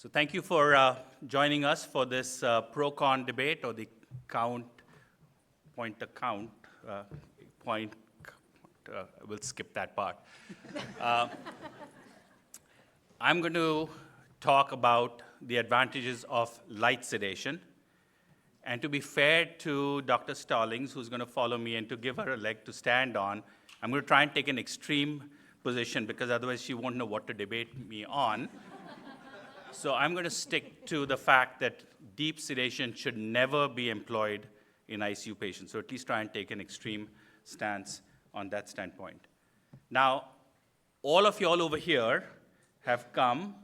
So thank you for joining us for this pro-con debate, or the we'll skip that part. I'm going to talk about the advantages of light sedation. And to be fair to Dr. Stollings, who's going to follow me, and to give her a leg to stand on, I'm going to try and take an extreme position, because otherwise she won't know what to debate me on. So I'm going to stick to the fact that deep sedation should never be employed in ICU patients, so at least try and take an extreme stance on that standpoint. Now, all of y'all over here have come,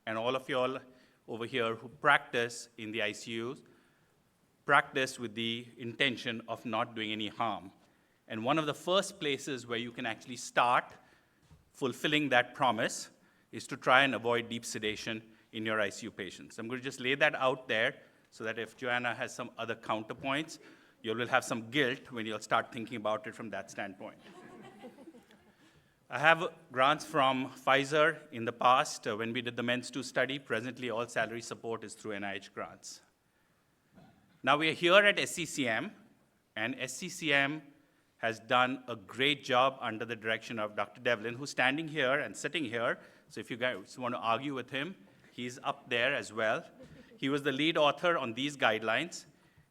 and all of y'all over here who practice in the ICUs, practice with the intention of not doing any harm. And one of the first places where you can actually start fulfilling that promise is to try and avoid deep sedation in your ICU patients. I'm going to just lay that out there so that if Joanna has some other counterpoints, you will have some guilt when you'll start thinking about it from that standpoint. I have grants from Pfizer in the past when we did the MENS2 study. Presently, all salary support is through NIH grants. Now we are here at SCCM, and SCCM has done a great job under the direction of Dr. Devlin, who's standing here and sitting here. So if you guys want to argue with him, he's up there as well. He was the lead author on these guidelines,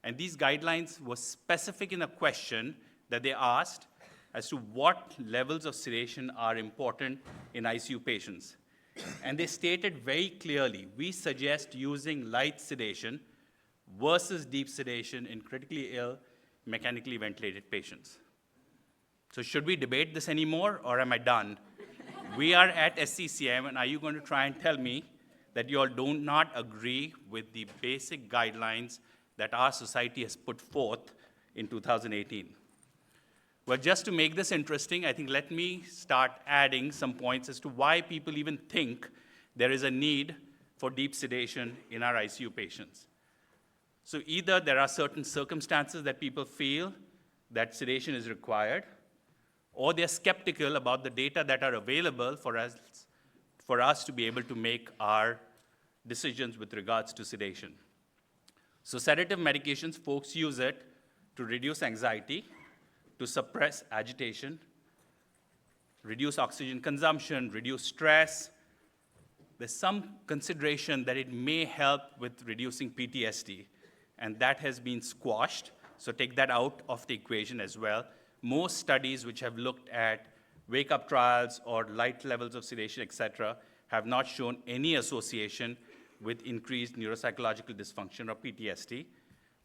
and these guidelines were specific in a question that they asked as to what levels of sedation are important in ICU patients. And they stated very clearly, we suggest using light sedation versus deep sedation in critically ill, mechanically ventilated patients. So should we debate this anymore, or am I done? We are at SCCM, and are you going to try and tell me that you all do not agree with the basic guidelines that our society has put forth in 2018? Well, just to make this interesting, I think let me start adding some points as to why people even think there is a need for deep sedation in our ICU patients. So either there are certain circumstances that people feel that sedation is required, or they're skeptical about the data that are available for us to be able to make our decisions with regards to sedation. So sedative medications, folks use it to reduce anxiety, to suppress agitation, reduce oxygen consumption, reduce stress. There's some consideration that it may help with reducing PTSD, and that has been squashed, so take that out of the equation as well. Most studies which have looked at wake-up trials or light levels of sedation, et cetera, have not shown any association with increased neuropsychological dysfunction or PTSD.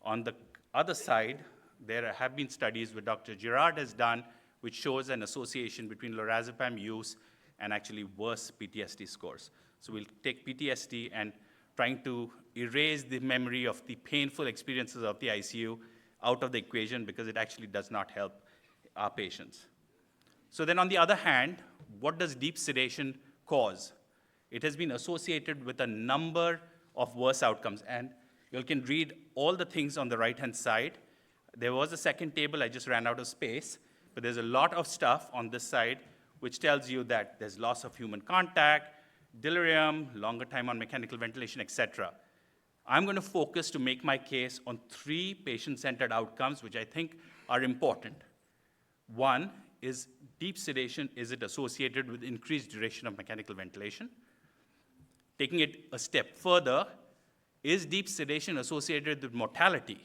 On the other side, there have been studies which Dr. Girard has done, which shows an association between lorazepam use and actually worse PTSD scores. So we'll take PTSD and trying to erase the memory of the painful experiences of the ICU out of the equation, because it actually does not help our patients. So then on the other hand, what does deep sedation cause? It has been associated with a number of worse outcomes, and you can read all the things on the right-hand side. There was a second table, I just ran out of space, but there's a lot of stuff on this side which tells you that there's loss of human contact, delirium, longer time on mechanical ventilation, et cetera. I'm going to focus to make my case on 3 patient-centered outcomes which I think are important. One is deep sedation, is it associated with increased duration of mechanical ventilation? Taking it a step further, is deep sedation associated with mortality?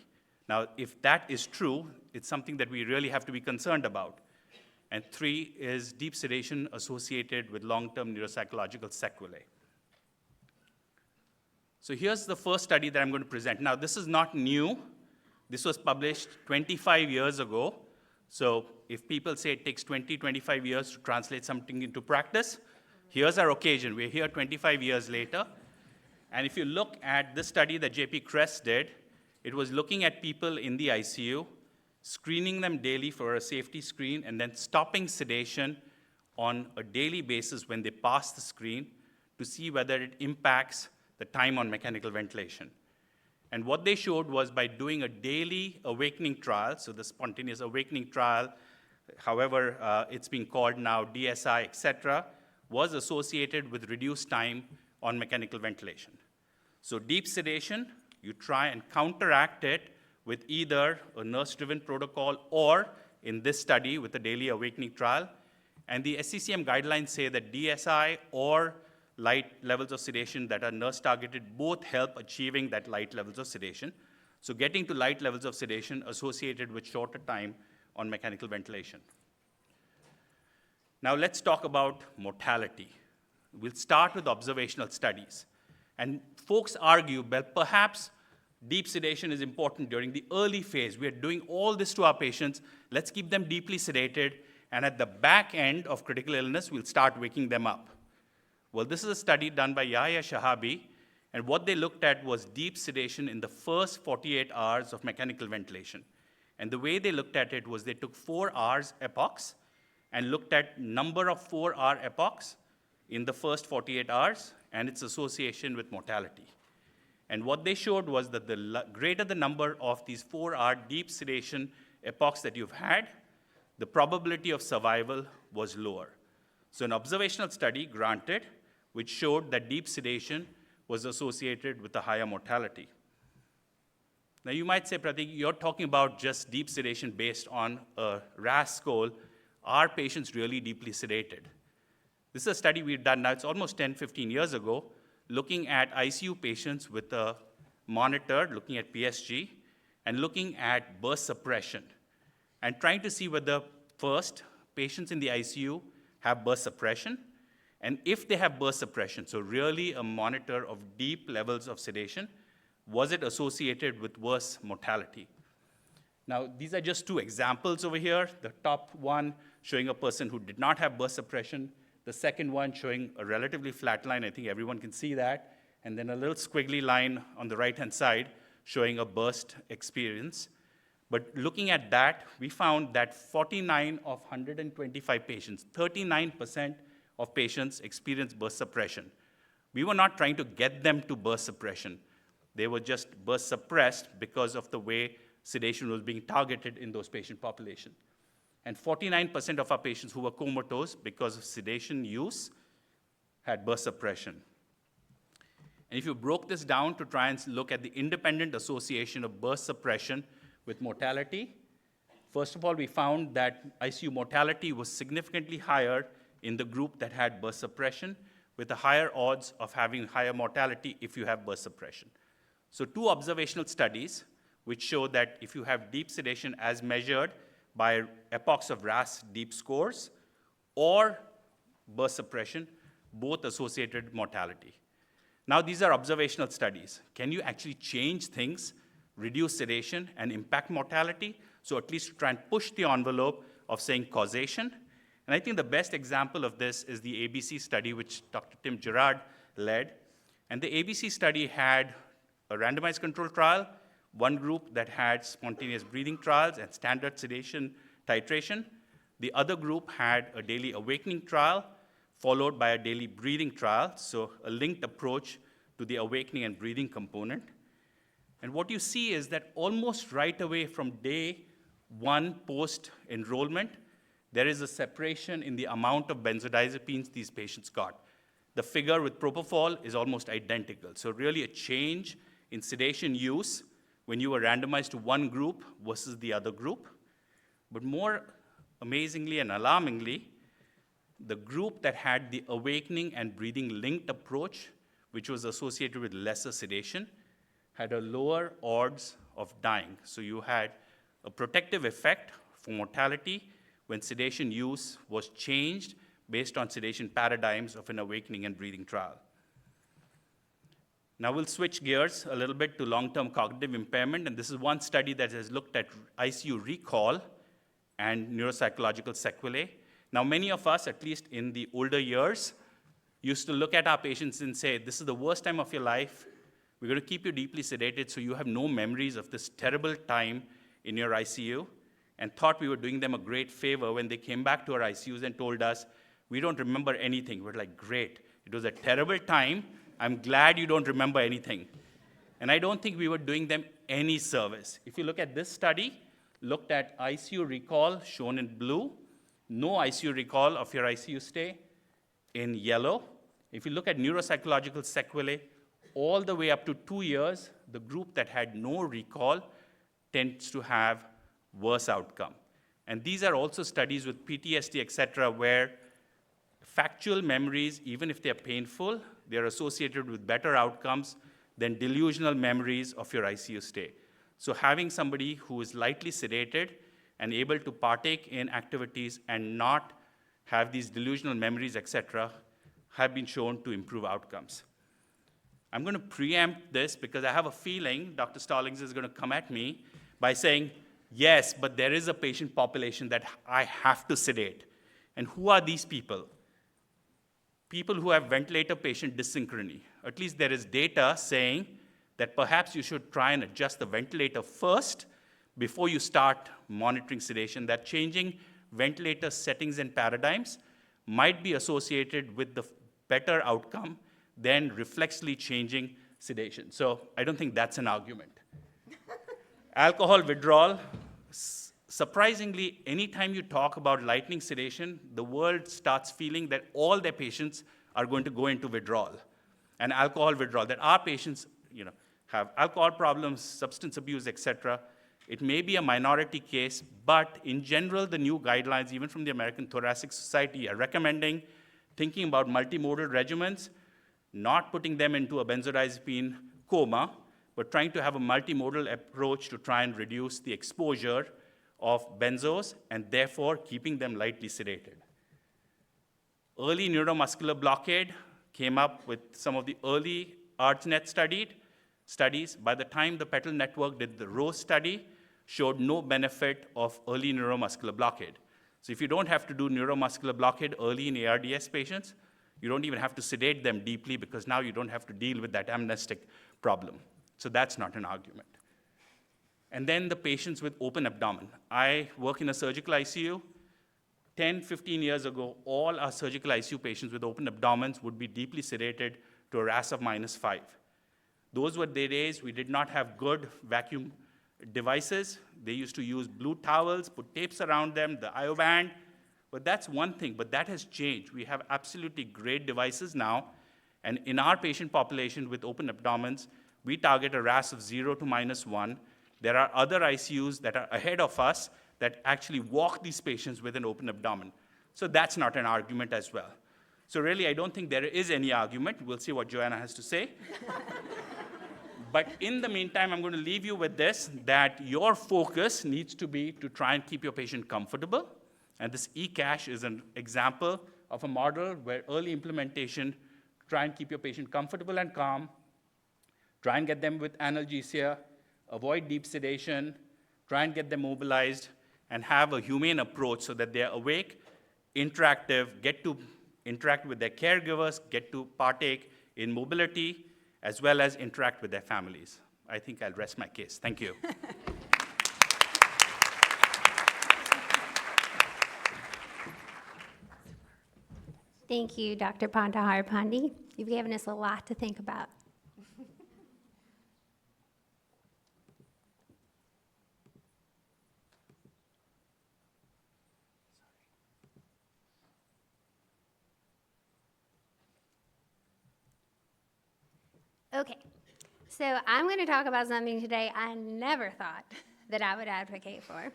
Now, if that is true, it's something that we really have to be concerned about. And 3, is deep sedation associated with long-term neuropsychological sequelae? So here's the first study that I'm going to present. Now, this is not new. This was published 25 years ago. So if people say it takes 20, 25 years to translate something into practice, here's our occasion. We're here 25 years later. And if you look at this study that JP Kress did, it was looking at people in the ICU, screening them daily for a safety screen, and then stopping sedation on a daily basis when they pass the screen to see whether it impacts the time on mechanical ventilation. And what they showed was by doing a daily awakening trial, so the spontaneous awakening trial, however it's being called now, DSI, et cetera, was associated with reduced time on mechanical ventilation. So deep sedation, you try and counteract it with either a nurse-driven protocol or, in this study, with a daily awakening trial. And the SCCM guidelines say that DSI or light levels of sedation that are nurse-targeted both help achieving that light levels of sedation. So getting to light levels of sedation associated with shorter time on mechanical ventilation. Now let's talk about mortality. We'll start with observational studies. And folks argue, well, perhaps deep sedation is important during the early phase. We are doing all this to our patients. Let's keep them deeply sedated. And at the back end of critical illness, we'll start waking them up. Well, this is a study done by Yahya Shahabi. And what they looked at was deep sedation in the first 48 hours of mechanical ventilation. And the way they looked at it was they took 4 hours epochs and looked at number of 4-hour epochs in the first 48 hours and its association with mortality. And what they showed was that the greater the number of these 4-hour deep sedation epochs that you've had, the probability of survival was lower. So an observational study, granted, which showed that deep sedation was associated with a higher mortality. Now you might say, Pratik, you're talking about just deep sedation based on a RASS score. Are patients really deeply sedated? This is a study we've done now, it's almost 10, 15 years ago, looking at ICU patients with a monitor, looking at PSG, and looking at burst suppression, and trying to see whether, first, patients in the ICU have burst suppression, and if they have burst suppression, so really a monitor of deep levels of sedation, was it associated with worse mortality? Now, these are just 2 examples over here. The top one showing a person who did not have burst suppression, the second one showing a relatively flat line, I think everyone can see that, and then a little squiggly line on the right-hand side showing a burst experience. But looking at that, we found that 49 of 125 patients, 39% of patients experienced burst suppression. We were not trying to get them to burst suppression. They were just burst suppressed because of the way sedation was being targeted in those patient population. And 49% of our patients who were comatose because of sedation use had burst suppression. And if you broke this down to try and look at the independent association of burst suppression with mortality, first of all, we found that ICU mortality was significantly higher in the group that had burst suppression, with a higher odds of having higher mortality if you have burst suppression. So 2 observational studies which show that if you have deep sedation as measured by epochs of RASS deep scores or burst suppression, both associated with mortality. Now, these are observational studies. Can you actually change things, reduce sedation, and impact mortality? So at least try and push the envelope of saying causation. And I think the best example of this is the ABC study, which Dr. Tim Gerard led. And the ABC study had a randomized control trial, one group that had spontaneous breathing trials and standard sedation titration. The other group had a daily awakening trial, followed by a daily breathing trial, so a linked approach to the awakening and breathing component. And what you see is that almost right away from day 1 post-enrollment, there is a separation in the amount of benzodiazepines these patients got. The figure with propofol is almost identical. So really a change in sedation use when you were randomized to one group versus the other group. But more amazingly and alarmingly, the group that had the awakening and breathing linked approach, which was associated with lesser sedation, had a lower odds of dying. So you had a protective effect for mortality when sedation use was changed based on sedation paradigms of an awakening and breathing trial. Now we'll switch gears a little bit to long-term cognitive impairment, and this is one study that has looked at ICU recall and neuropsychological sequelae. Now many of us, at least in the older years, used to look at our patients and say, this is the worst time of your life, we're going to keep you deeply sedated so you have no memories of this terrible time in your ICU, and thought we were doing them a great favor when they came back to our ICUs and told us, we don't remember anything. We're like, great, it was a terrible time, I'm glad you don't remember anything. And I don't think we were doing them any service. If you look at this study, looked at ICU recall, shown in blue, no ICU recall of your ICU stay, in yellow. If you look at neuropsychological sequelae, all the way up to 2 years, the group that had no recall tends to have worse outcome. And these are also studies with PTSD, et cetera, where factual memories, even if they're painful, they're associated with better outcomes than delusional memories of your ICU stay. So having somebody who is lightly sedated and able to partake in activities and not have these delusional memories, et cetera, have been shown to improve outcomes. I'm going to preempt this because I have a feeling Dr. Stollings is going to come at me by saying, yes, but there is a patient population that I have to sedate. And who are these people? People who have ventilator patient dysynchrony. At least there is data saying that perhaps you should try and adjust the ventilator first before you start monitoring sedation, that changing ventilator settings and paradigms might be associated with the better outcome than reflexively changing sedation. So I don't think that's an argument. Alcohol withdrawal, surprisingly, anytime you talk about lightning sedation, the world starts feeling that all their patients are going to go into withdrawal and alcohol withdrawal, that our patients have alcohol problems, substance abuse, et cetera. It may be a minority case, but in general, the new guidelines, even from the American Thoracic Society, are recommending thinking about multimodal regimens, not putting them into a benzodiazepine coma, but trying to have a multimodal approach to try and reduce the exposure of benzos and therefore keeping them lightly sedated. Early neuromuscular blockade came up with some of the early ARTNet studies. By the time the Petal Network did the ROSE study, showed no benefit of early neuromuscular blockade. So if you don't have to do neuromuscular blockade early in ARDS patients, you don't even have to sedate them deeply because now you don't have to deal with that amnestic problem. So that's not an argument. And then the patients with open abdomen. I work in a surgical ICU. 10, 15 years ago, all our surgical ICU patients with open abdomens would be deeply sedated to a RASS of -5. Those were the days we did not have good vacuum devices. They used to use blue towels, put tapes around them, the IO band. But that's one thing, but that has changed. We have absolutely great devices now. And in our patient population with open abdomens, we target a RASS of 0 to -1. There are other ICUs that are ahead of us that actually walk these patients with an open abdomen. So that's not an argument as well. So really, I don't think there is any argument. We'll see what Joanna has to say. But in the meantime, I'm going to leave you with this, that your focus needs to be to try and keep your patient comfortable. And this eCash is an example of a model where early implementation, try and keep your patient comfortable and calm, try and get them with analgesia, avoid deep sedation, try and get them mobilized, and have a humane approach so that they're awake, interactive, get to interact with their caregivers, get to partake in mobility, as well as interact with their families. I think I'll rest my case. Thank you. Thank you, Dr. Pandharipande. You've given us a lot to think about. Okay, so I'm going to talk about something today I never thought that I would advocate for,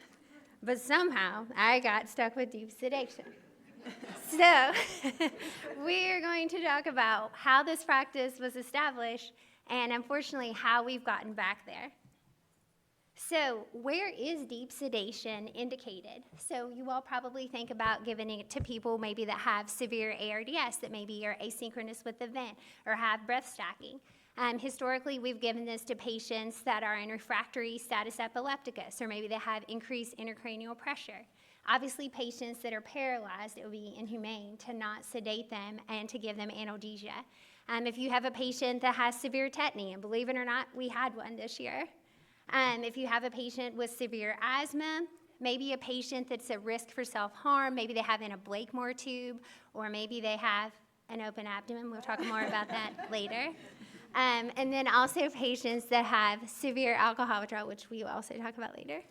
but somehow I got stuck with deep sedation. So we're going to talk about how this practice was established and, unfortunately, how we've gotten back there. So where is deep sedation indicated? So you all probably think about giving it to people maybe that have severe ARDS, that maybe are asynchronous with the vent or have breath stacking. Historically, we've given this to patients that are in refractory status epilepticus, or maybe they have increased intracranial pressure. Obviously, patients that are paralyzed, it would be inhumane to not sedate them and to give them analgesia. If you have a patient that has severe tetany, and believe it or not, we had one this year. If you have a patient with severe asthma, maybe a patient that's at risk for self-harm, maybe they have in a Blakemore tube, or maybe they have an open abdomen. We'll talk more about that later. And then also patients that have severe alcohol withdrawal, which we will also talk about later.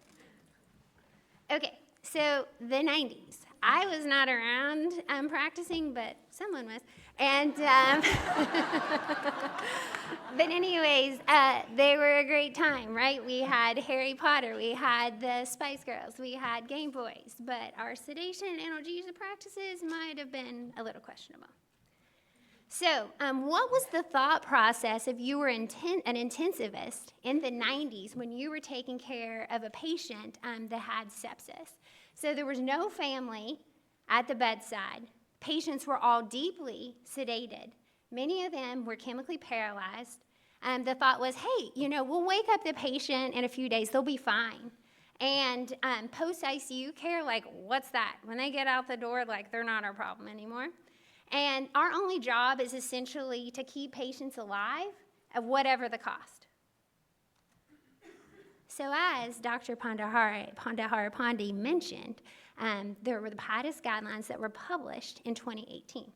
Okay, so the 90s. I was not around practicing, but someone was. And But anyways, they were a great time, right? We had Harry Potter, we had the Spice Girls, we had Game Boys, but our sedation and analgesia practices might have been a little questionable. So what was the thought process if you were an intensivist in the 90s when you were taking care of a patient that had sepsis? So there was no family at the bedside. Patients were all deeply sedated. Many of them were chemically paralyzed. The thought was, hey, we'll wake up the patient in a few days, they'll be fine. And post-ICU care, like, what's that? When they get out the door, like, they're not our problem anymore. And our only job is essentially to keep patients alive at whatever the cost. So as Dr. Pandharipande mentioned, there were the PIDIS guidelines that were published in 2018.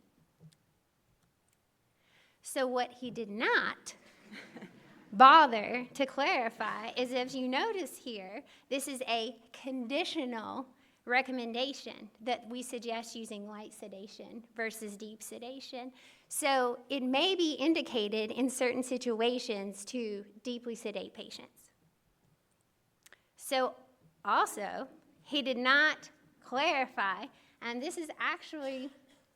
So what he did not bother to clarify is, if you notice here, this is a conditional recommendation that we suggest using light sedation versus deep sedation. So it may be indicated in certain situations to deeply sedate patients. So also, he did not clarify, and this is actually,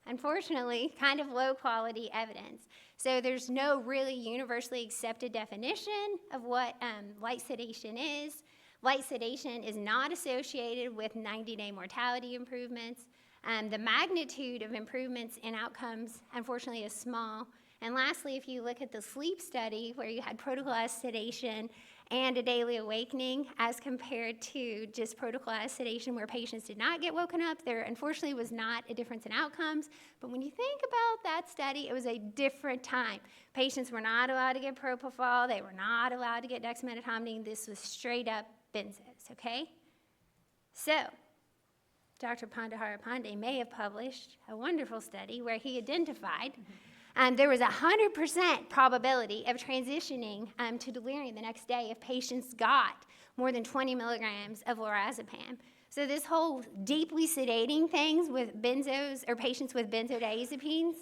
unfortunately, kind of low quality evidence. So there's no really universally accepted definition of what light sedation is. Light sedation is not associated with 90-day mortality improvements. The magnitude of improvements in outcomes, unfortunately, is small. And lastly, if you look at the sleep study where you had protocolized sedation and a daily awakening as compared to just protocolized sedation where patients did not get woken up, there unfortunately was not a difference in outcomes. But when you think about that study, it was a different time. Patients were not allowed to get propofol. They were not allowed to get dexmedetomidine. This was straight up benzos, okay? So, Dr. Pandharipande may have published a wonderful study where he identified there was a 100% probability of transitioning to delirium the next day if patients got more than 20 milligrams of lorazepam. So this whole deeply sedating things with benzos or patients with benzodiazepines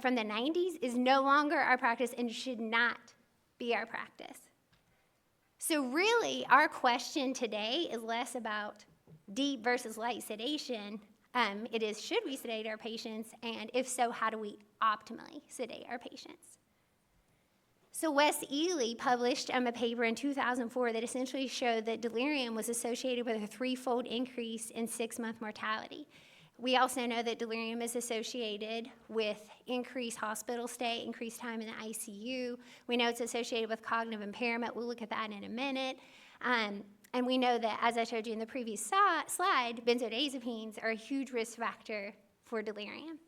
from the 90s is no longer our practice and should not be our practice. So really, our question today is less about deep versus light sedation. It is, should we sedate our patients? And if so, how do we optimally sedate our patients? So Wes Ely published a paper in 2004 that essentially showed that delirium was associated with a 3-fold increase in 6-month mortality. We also know that delirium is associated with increased hospital stay, increased time in the ICU. We know it's associated with cognitive impairment. We'll look at that in a minute. And we know that, as I showed you in the previous slide, benzodiazepines are a huge risk factor for delirium.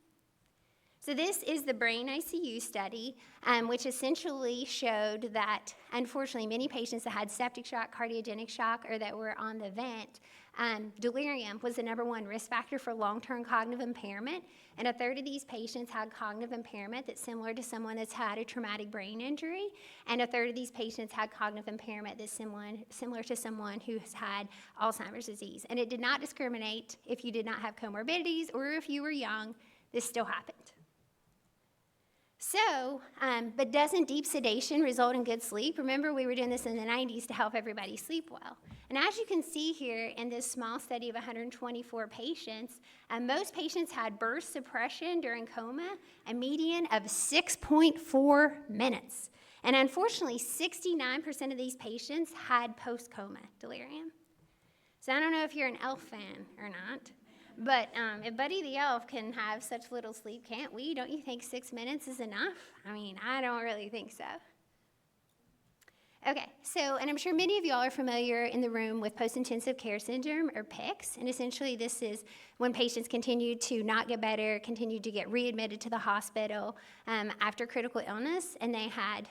So this is the brain ICU study, which essentially showed that, unfortunately, many patients that had septic shock, cardiogenic shock, or that were on the vent, delirium was the #1 risk factor for long-term cognitive impairment, and a third of these patients had cognitive impairment that's similar to someone that's had a traumatic brain injury, and a third of these patients had cognitive impairment that's similar to someone who has had Alzheimer's disease. And it did not discriminate if you did not have comorbidities or if you were young. This still happened. So, but doesn't deep sedation result in good sleep? Remember, we were doing this in the 90s to help everybody sleep well. And as you can see here in this small study of 124 patients, most patients had burst suppression during coma, a median of 6.4 minutes. And unfortunately, 69% of these patients had post-coma delirium. So I don't know if you're an ELF fan or not. But if Buddy the Elf can have such little sleep, can't we? Don't you think 6 minutes is enough? I mean, I don't really think so. Okay, so, and I'm sure many of y'all are familiar in the room with post-intensive care syndrome, or PICS, and essentially this is when patients continue to not get better, continue to get readmitted to the hospital after critical illness, and they had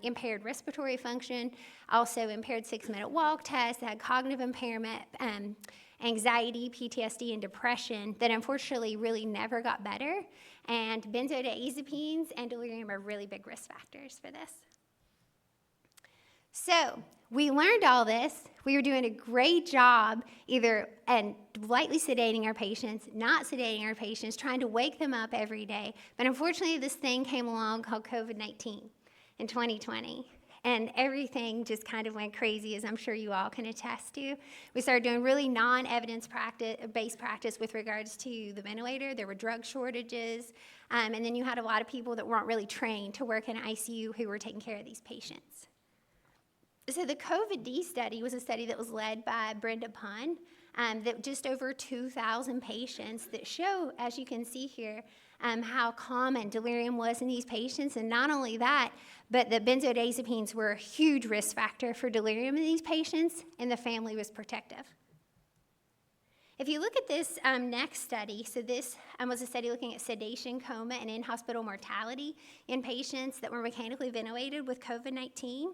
impaired respiratory function, also impaired 6-minute walk test, they had cognitive impairment, anxiety, PTSD, and depression that unfortunately really never got better. And benzodiazepines and delirium are really big risk factors for this. So we learned all this. We were doing a great job either lightly sedating our patients, not sedating our patients, trying to wake them up every day. But unfortunately, this thing came along called COVID-19. in 2020. And everything just kind of went crazy, as I'm sure you all can attest to. We started doing really non-evidence-based practice with regards to the ventilator. There were drug shortages, and then you had a lot of people that weren't really trained to work in ICU who were taking care of these patients. So the COVID-D study was a study that was led by Brenda Pun, that just over 2,000 patients that show, as you can see here, how common delirium was in these patients. And not only that, but the benzodiazepines were a huge risk factor for delirium in these patients, and the family was protective. If you look at this next study, so this was a study looking at sedation, coma, and in-hospital mortality in patients that were mechanically ventilated with COVID-19.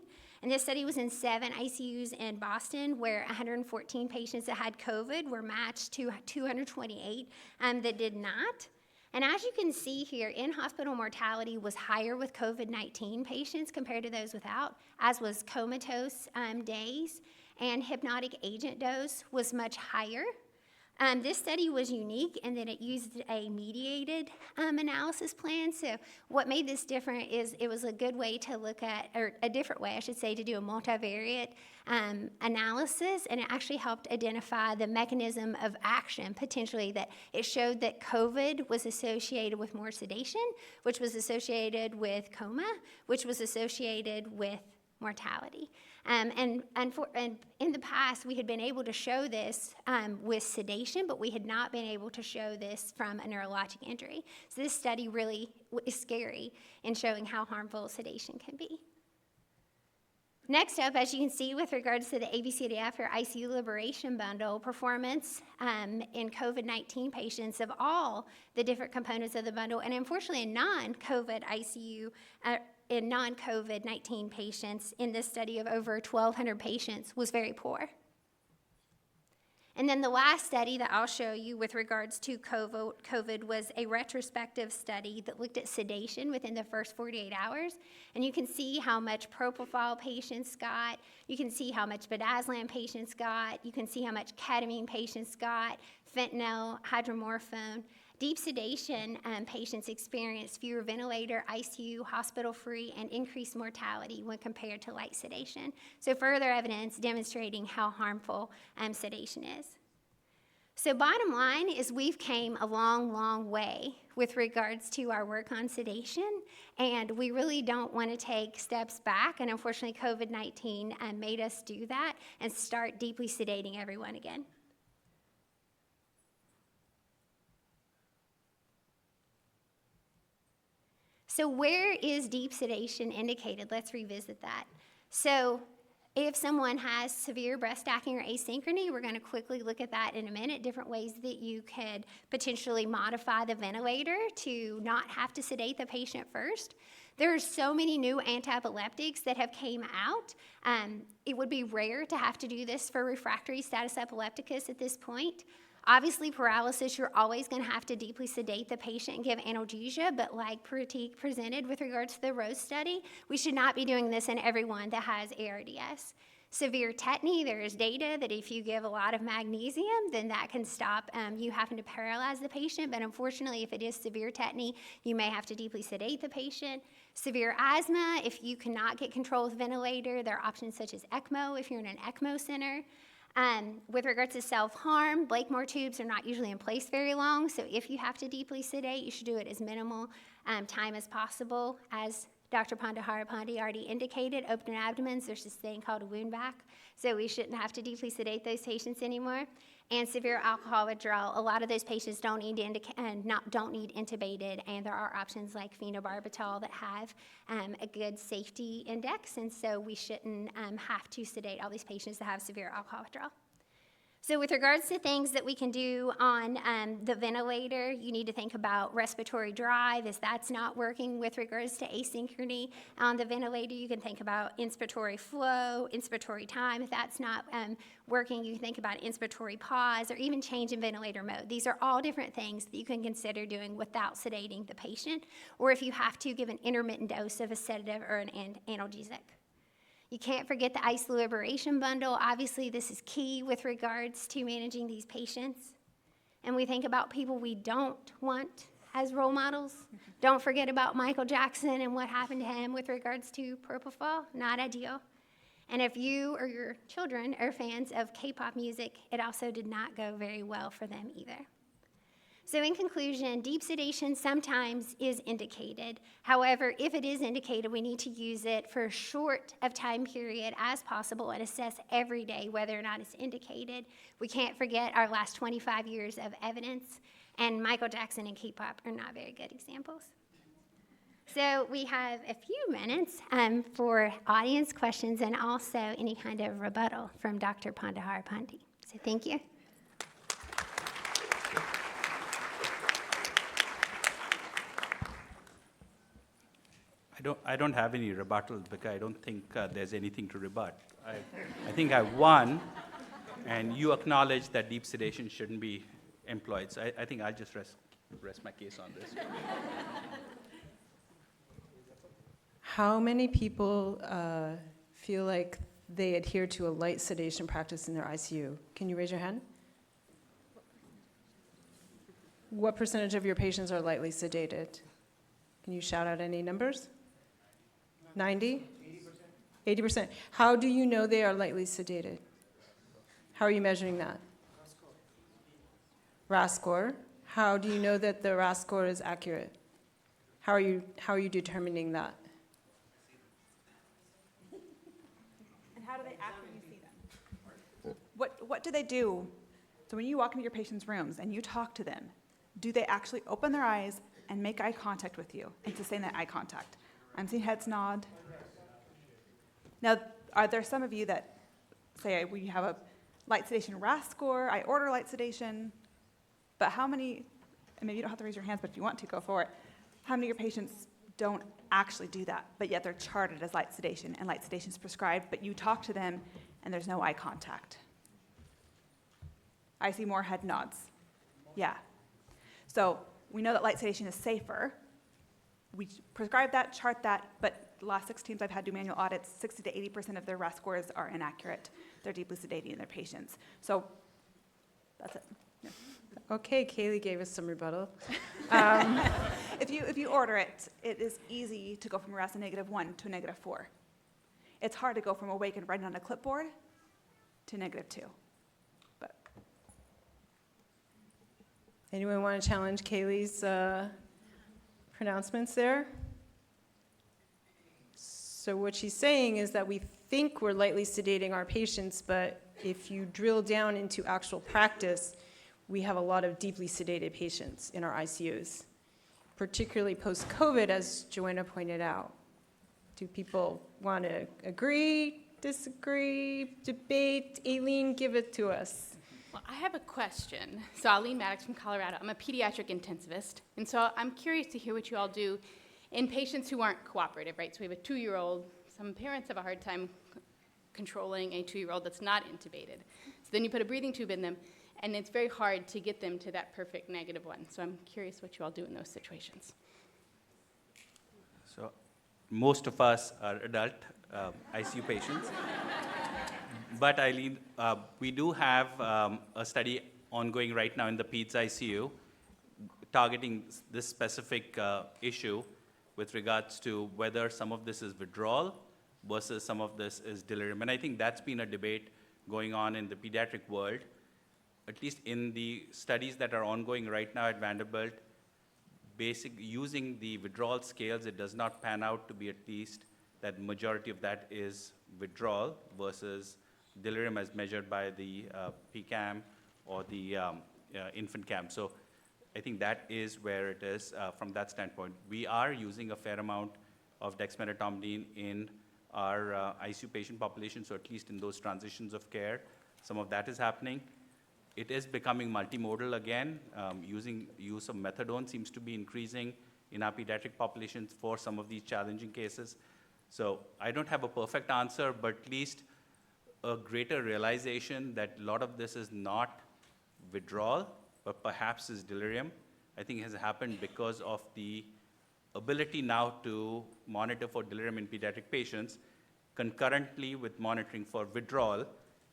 And this study was in 7 ICUs in Boston, where 114 patients that had COVID were matched to 228 that did not. And as you can see here, in-hospital mortality was higher with COVID-19 patients compared to those without, as was comatose days, and hypnotic agent dose was much higher. This study was unique in that it used a mediated analysis plan. So what made this different is it was a good way to look at, or a different way, I should say, to do a multivariate analysis, and it actually helped identify the mechanism of action, potentially, that it showed that COVID was associated with more sedation, which was associated with coma, which was associated with mortality. And in the past, we had been able to show this with sedation, but we had not been able to show this from a neurologic injury. So this study really is scary in showing how harmful sedation can be. Next up, as you can see with regards to the ABCDF or ICU Liberation Bundle performance in COVID-19 patients of all the different components of the bundle, and unfortunately in non-COVID ICU, in non-COVID-19 patients in this study of over 1,200 patients was very poor. And then the last study that I'll show you with regards to COVID was a retrospective study that looked at sedation within the first 48 hours. And you can see how much propofol patients got. You can see how much bedazolam patients got. You can see how much ketamine patients got, fentanyl, hydromorphone. Deep sedation patients experienced fewer ventilator, ICU, hospital-free, and increased mortality when compared to light sedation. So further evidence demonstrating how harmful sedation is. So bottom line is we've came a long, long way with regards to our work on sedation, and we really don't want to take steps back, and unfortunately COVID-19 made us do that and start deeply sedating everyone again. So where is deep sedation indicated? Let's revisit that. So if someone has severe breath stacking or asynchrony, we're going to quickly look at that in a minute, different ways that you could potentially modify the ventilator to not have to sedate the patient first. There are so many new antiepileptics that have came out. It would be rare to have to do this for refractory status epilepticus at this point. Obviously, paralysis, you're always going to have to deeply sedate the patient and give analgesia, but like Pratik presented with regards to the ROSE study, we should not be doing this in everyone that has ARDS. Severe tetany, there is data that if you give a lot of magnesium, then that can stop you having to paralyze the patient, but unfortunately, if it is severe tetany, you may have to deeply sedate the patient. Severe asthma, if you cannot get control with ventilator, there are options such as ECMO if you're in an ECMO center. With regards to self-harm, Blakemore tubes are not usually in place very long, so if you have to deeply sedate, you should do it as minimal time as possible. As Dr. Pandharipande already indicated, open abdomens, there's this thing called a wound vac, so we shouldn't have to deeply sedate those patients anymore. And severe alcohol withdrawal, a lot of those patients don't need intubated, and there are options like phenobarbital that have a good safety index, and so we shouldn't have to sedate all these patients that have severe alcohol withdrawal. So with regards to things that we can do on the ventilator, you need to think about respiratory drive. If that's not working with regards to asynchrony on the ventilator, you can think about inspiratory flow, inspiratory time. If that's not working, you can think about inspiratory pause or even change in ventilator mode. These are all different things that you can consider doing without sedating the patient, or if you have to, give an intermittent dose of a sedative or an analgesic. You can't forget the ICU Liberation Bundle. Obviously, this is key with regards to managing these patients. And we think about people we don't want as role models. Don't forget about Michael Jackson and what happened to him with regards to propofol, not ideal. And if you or your children are fans of K-pop music, it also did not go very well for them either. So in conclusion, deep sedation sometimes is indicated. However, if it is indicated, we need to use it for as short of time period as possible and assess every day whether or not it's indicated. We can't forget our last 25 years of evidence, and Michael Jackson and K-pop are not very good examples. So we have a few minutes for audience questions and also any kind of rebuttal from Dr. Pandharipande. So thank you. I don't have any rebuttals because I don't think there's anything to rebut. I think I won, and you acknowledge that deep sedation shouldn't be employed. So I think I'll just rest my case on this. How many people feel like they adhere to a light sedation practice in their ICU? Can you raise your hand? What percentage of your patients are lightly sedated? Can you shout out any numbers? 90? 80%. How do you know they are lightly sedated? How are you measuring that? RASS score. How do you know that the RASS score is accurate? How are you determining that? And how do they act when you see them? What do they do? So when you walk into your patients' rooms and you talk to them, do they actually open their eyes and make eye contact with you and sustain that eye contact? I'm seeing heads nod. Now, are there some of you that say we have a light sedation RASS score, I order light sedation, but how many, and maybe you don't have to raise your hands, but if you want to, go for it. How many of your patients don't actually do that, but yet they're charted as light sedation and light sedation is prescribed, but you talk to them and there's no eye contact? I see more head nods. Yeah. So we know that light sedation is safer. We prescribe that, chart that, but the last 6 teams I've had do manual audits, 60 to 80% of their RASS scores are inaccurate. They're deeply sedating their patients. So that's it. Yeah. Okay, Kaylee gave us some rebuttal. If you order it, it is easy to go from a RASS of -1 to a -4. It's hard to go from awake and writing on a clipboard to -2. But Anyone want to challenge Kaylee's pronouncements there? So what she's saying is that we think we're lightly sedating our patients, but if you drill down into actual practice, we have a lot of deeply sedated patients in our ICUs, particularly post-COVID, as Joanna pointed out. Do people want to agree, disagree, debate? Aileen, give it to us. Well, I have a question. So Aileen Maddox from Colorado. I'm a pediatric intensivist, and so I'm curious to hear what you all do in patients who aren't cooperative, right? So we have a 2-year-old. Some parents have a hard time controlling a 2-year-old that's not intubated. So then you put a breathing tube in them, and it's very hard to get them to that perfect -1. So I'm curious what you all do in those situations. So most of us are adult ICU patients. But Eileen, we do have a study ongoing right now in the PEDS ICU targeting this specific issue with regards to whether some of this is withdrawal versus some of this is delirium. And I think that's been a debate going on in the pediatric world. At least in the studies that are ongoing right now at Vanderbilt, using the withdrawal scales, it does not pan out to be at least that majority of that is withdrawal versus delirium as measured by the PCAM or the infant CAM. So I think that is where it is from that standpoint. We are using a fair amount of dexmedetomidine in our ICU patient population, so at least in those transitions of care, some of that is happening. It is becoming multimodal again. Use of methadone seems to be increasing in our pediatric populations for some of these challenging cases. So I don't have a perfect answer, but at least a greater realization that a lot of this is not withdrawal, but perhaps is delirium, I think has happened because of the ability now to monitor for delirium in pediatric patients concurrently with monitoring for withdrawal,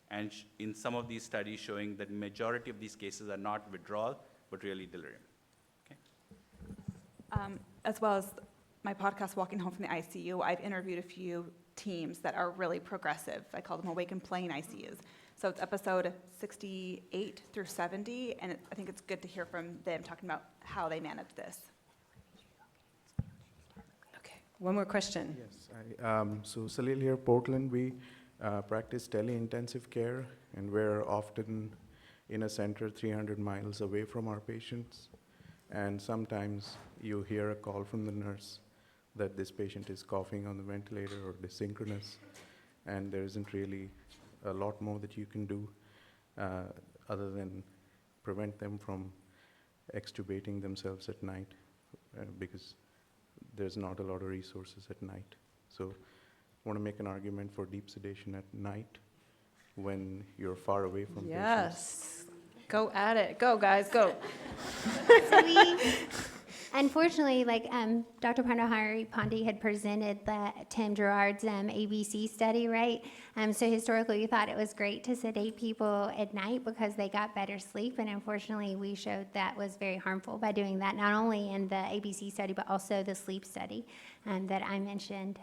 and in some of these studies showing that majority of these cases are not withdrawal, but really delirium. Okay? As well as my podcast, Walking Home from the ICU, I've interviewed a few teams that are really progressive. I call them Awake and Playing ICUs. So it's episode 68 through 70, and I think it's good to hear from them talking about how they manage this. Okay, one more question. Yes, so Salil here, Portland, we practice tele-intensive care, and we're often in a center 300 miles away from our patients. And sometimes you hear a call from the nurse that this patient is coughing on the ventilator or desynchronous, and there isn't really a lot more that you can do other than prevent them from extubating themselves at night because there's not a lot of resources at night. So I want to make an argument for deep sedation at night when you're far away from patients. Yes, go at it. Go, guys, go. So we, unfortunately, like Dr. Pandharipande had presented the Tim Gerard's ABC study, right? So historically, we thought it was great to sedate people at night because they got better sleep, and unfortunately, we showed that was very harmful by doing that, not only in the ABC study, but also the sleep study that I mentioned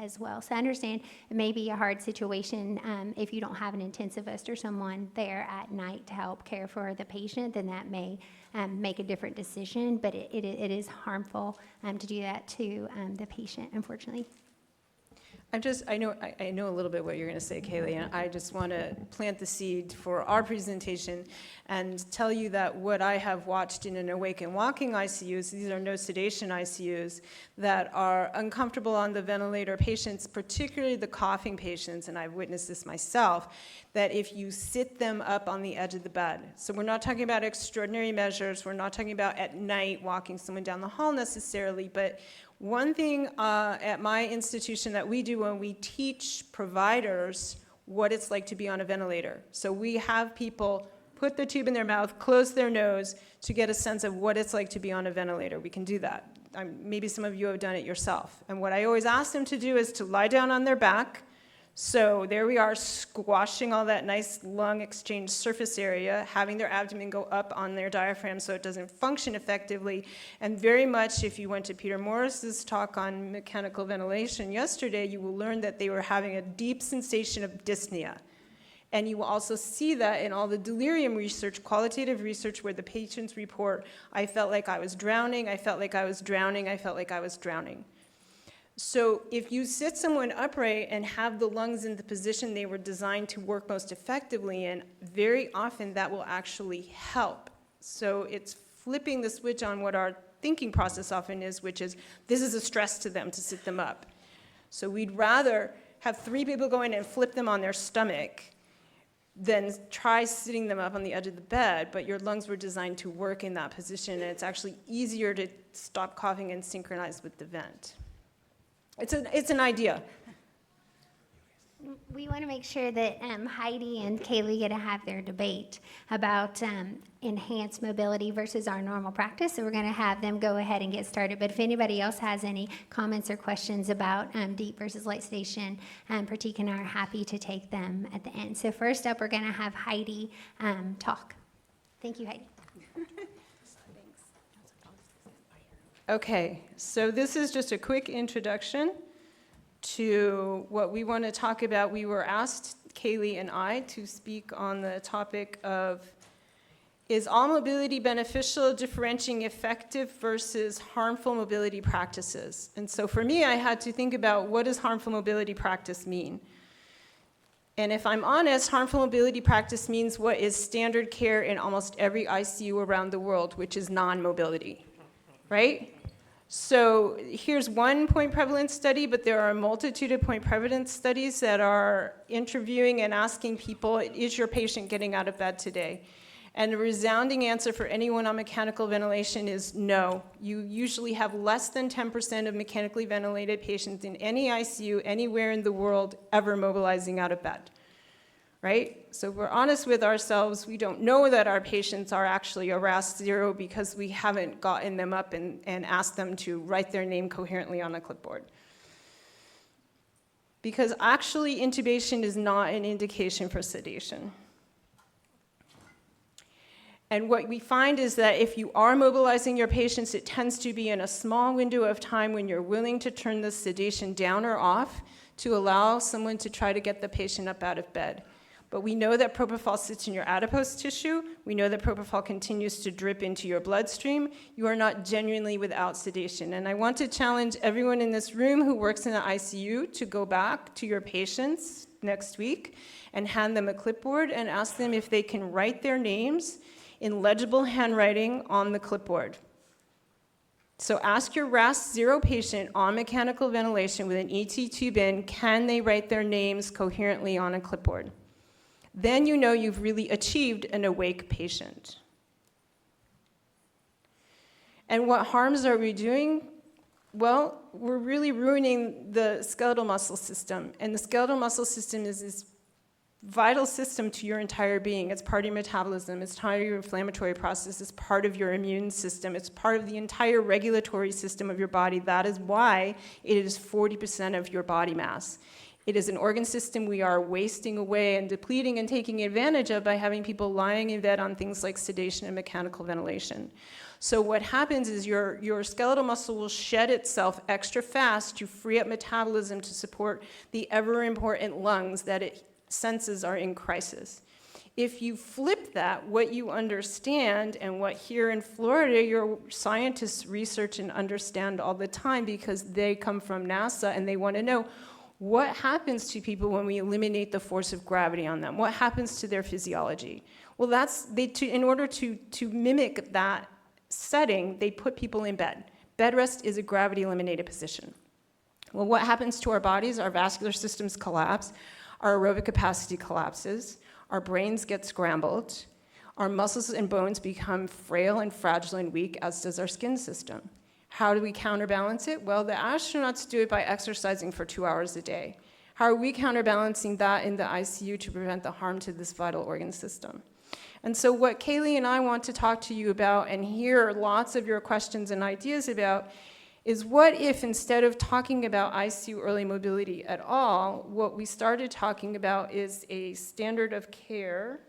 as well. So I understand it may be a hard situation if you don't have an intensivist or someone there at night to help care for the patient, then that may make a different decision, but it is harmful to do that to the patient, unfortunately. I know a little bit what you're going to say, Kaylee, and I just want to plant the seed for our presentation and tell you that what I have watched in an awake and walking ICUs, these are no sedation ICUs, that are uncomfortable on the ventilator patients, particularly the coughing patients, and I've witnessed this myself, that if you sit them up on the edge of the bed, so we're not talking about extraordinary measures, we're not talking about at night walking someone down the hall necessarily, but one thing at my institution that we do when we teach providers what it's like to be on a ventilator. So we have people put the tube in their mouth, close their nose to get a sense of what it's like to be on a ventilator. We can do that. Maybe some of you have done it yourself. And what I always ask them to do is to lie down on their back. So there we are, squashing all that nice lung exchange surface area, having their abdomen go up on their diaphragm so it doesn't function effectively. And very much, if you went to Peter Morris's talk on mechanical ventilation yesterday, you will learn that they were having a deep sensation of dyspnea. And you will also see that in all the delirium research, qualitative research, where the patients report, I felt like I was drowning, I felt like I was drowning, I felt like I was drowning. So if you sit someone upright and have the lungs in the position they were designed to work most effectively in, very often that will actually help. So it's flipping the switch on what our thinking process often is, which is this is a stress to them to sit them up. So we'd rather have 3 people go in and flip them on their stomach than try sitting them up on the edge of the bed, but your lungs were designed to work in that position, and it's actually easier to stop coughing and synchronize with the vent. It's an idea. We want to make sure that Heidi and Kaylee get to have their debate about enhanced mobility versus our normal practice. So we're going to have them go ahead and get started. But if anybody else has any comments or questions about deep versus light sedation, Pratik and I are happy to take them at the end. So first up, we're going to have Heidi talk. Thank you, Heidi. Okay, so this is just a quick introduction to what we want to talk about. We were asked, Kaylee and I, to speak on the topic of, is all mobility beneficial, differentiating effective versus harmful mobility practices? And so for me, I had to think about, what does harmful mobility practice mean? And if I'm honest, harmful mobility practice means what is standard care in almost every ICU around the world, which is non-mobility, right? So here's one point prevalence study, but there are a multitude of point prevalence studies that are interviewing and asking people, is your patient getting out of bed today? And the resounding answer for anyone on mechanical ventilation is no. You usually have less than 10% of mechanically ventilated patients in any ICU anywhere in the world ever mobilizing out of bed. Right? So if we're honest with ourselves, we don't know that our patients are actually a RAS 0 because we haven't gotten them up and asked them to write their name coherently on a clipboard. Because actually intubation is not an indication for sedation. And what we find is that if you are mobilizing your patients, it tends to be in a small window of time when you're willing to turn the sedation down or off to allow someone to try to get the patient up out of bed. But we know that propofol sits in your adipose tissue. We know that propofol continues to drip into your bloodstream. You are not genuinely without sedation. And I want to challenge everyone in this room who works in the ICU to go back to your patients next week and hand them a clipboard and ask them if they can write their names in legible handwriting on the clipboard. So ask your RAS 0 patient on mechanical ventilation with an ET tube in, can they write their names coherently on a clipboard? Then you know you've really achieved an awake patient. And what harms are we doing? Well, we're really ruining the skeletal muscle system. And the skeletal muscle system is this vital system to your entire being. It's part of your metabolism, it's part of your inflammatory process, it's part of your immune system, it's part of the entire regulatory system of your body. That is why it is 40% of your body mass. It is an organ system we are wasting away and depleting and taking advantage of by having people lying in bed on things like sedation and mechanical ventilation. So what happens is your skeletal muscle will shed itself extra fast to free up metabolism to support the ever-important lungs that it senses are in crisis. If you flip that, what you understand, and what here in Florida your scientists research and understand all the time because they come from NASA and they want to know, what happens to people when we eliminate the force of gravity on them? What happens to their physiology? Well, in order to mimic that setting, they put people in bed. Bed rest is a gravity-eliminated position. Well, what happens to our bodies? Our vascular systems collapse, our aerobic capacity collapses, our brains get scrambled, our muscles and bones become frail and fragile and weak, as does our skin system. How do we counterbalance it? Well, the astronauts do it by exercising for 2 hours a day. How are we counterbalancing that in the ICU to prevent the harm to this vital organ system? And so what Kaylee and I want to talk to you about and hear lots of your questions and ideas about is what if instead of talking about ICU early mobility at all, what we started talking about is a standard of care.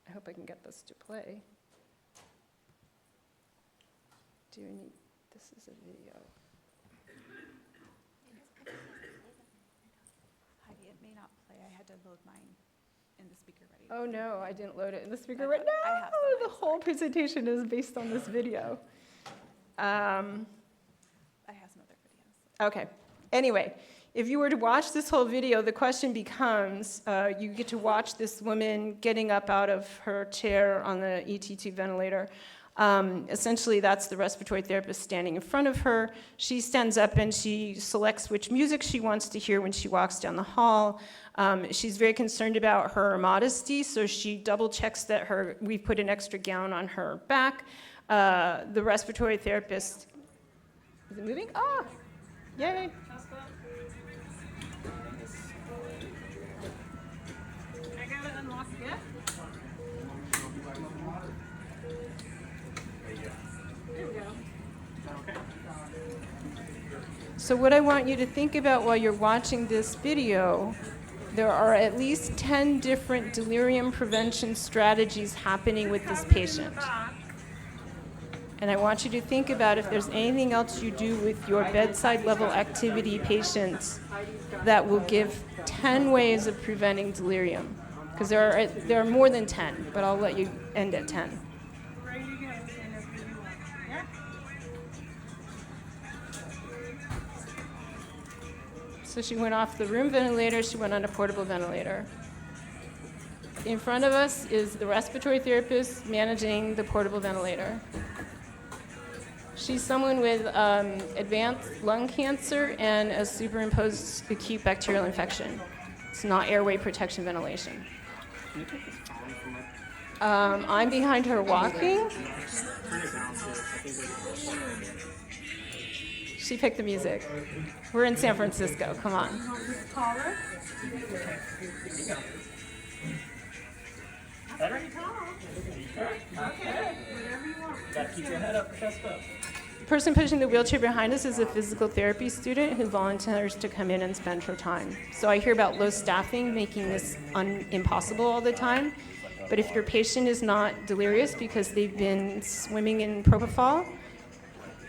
I hope I can get this to play. Do we need... This is a video. Heidi, it may not play. I had to load mine in the speaker ready. Oh no, I didn't load it in the speaker right I now. have some. The whole presentation is based on this video. I have some other videos. Okay. Anyway, if you were to watch this whole video, the question becomes, you get to watch this woman getting up out of her chair on the ET2 ventilator. Essentially, that's the respiratory therapist standing in front of her. She stands up and she selects which music she wants to hear when she walks down the hall. She's very concerned about her modesty, so she double checks that we put an extra gown on her back. The respiratory therapist, is it moving? Ah, yay. I gotta unlock it. So what I want you to think about while you're watching this video, there are at least 10 different delirium prevention strategies happening with this patient. And I want you to think about if there's anything else you do with your bedside level activity patients that will give 10 ways of preventing delirium. Because there are more than 10, but I'll let you end at 10. So she went off the room ventilator, she went on a portable ventilator. In front of us is the respiratory therapist managing the portable ventilator. She's someone with advanced lung cancer and a superimposed acute bacterial infection. It's not airway protection ventilation. I'm behind her walking. She picked the music. We're in San Francisco, come on. Better? Okay. Gotta keep your head up, chest up. The person pushing the wheelchair behind us is a physical therapy student who volunteers to come in and spend her time. So I hear about low staffing making this impossible all the time. But if your patient is not delirious because they've been swimming in propofol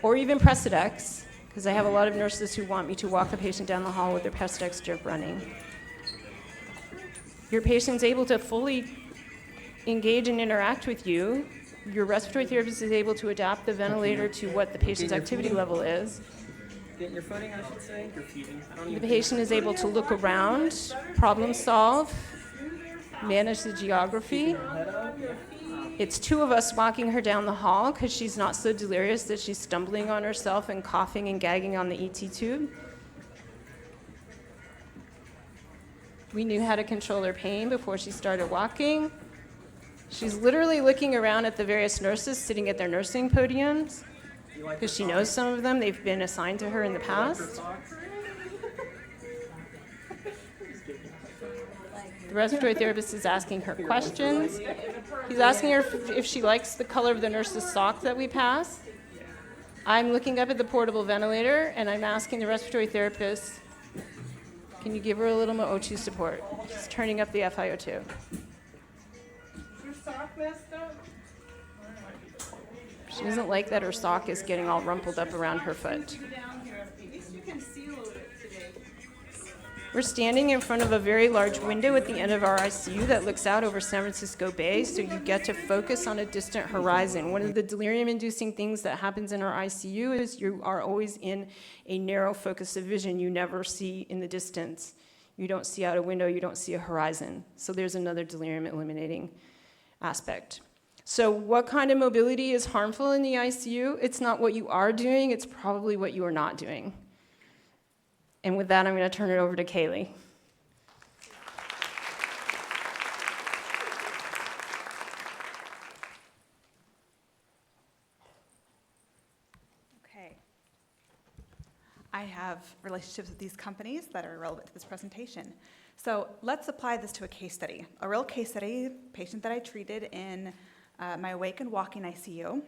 or even Precedex, because I have a lot of nurses who want me to walk the patient down the hall with their Precedex drip running, your patient's able to fully engage and interact with you. Your respiratory therapist is able to adapt the ventilator to what the patient's activity level is. Getting your footing, I should say. Your feeding. I don't The even patient is able to look around, problem solve, manage the geography. It's two of us walking her down the hall because she's not so delirious that she's stumbling on herself and coughing and gagging on the ET tube. We knew how to control her pain before she started walking. She's literally looking around at the various nurses sitting at their nursing podiums because she knows some of them. They've been assigned to her in the past. The respiratory therapist is asking her questions. He's asking her if she likes the color of the nurse's sock that we pass. I'm looking up at the portable ventilator, and I'm asking the respiratory therapist, can you give her a little more O2 support? She's turning up the FiO2. She doesn't like that her sock is getting all rumpled up around her foot. We're standing in front of a very large window at the end of our ICU that looks out over San Francisco Bay, so you get to focus on a distant horizon. One of the delirium-inducing things that happens in our ICU is you are always in a narrow focus of vision. You never see in the distance. You don't see out a window, you don't see a horizon. So there's another delirium-eliminating aspect. So what kind of mobility is harmful in the ICU? It's not what you are doing, it's probably what you are not doing. And with that, I'm going to turn it over to Kaylee. Okay. I have relationships with these companies that are relevant to this presentation. So let's apply this to a case study. A real case study, patient that I treated in my awake and walking ICU.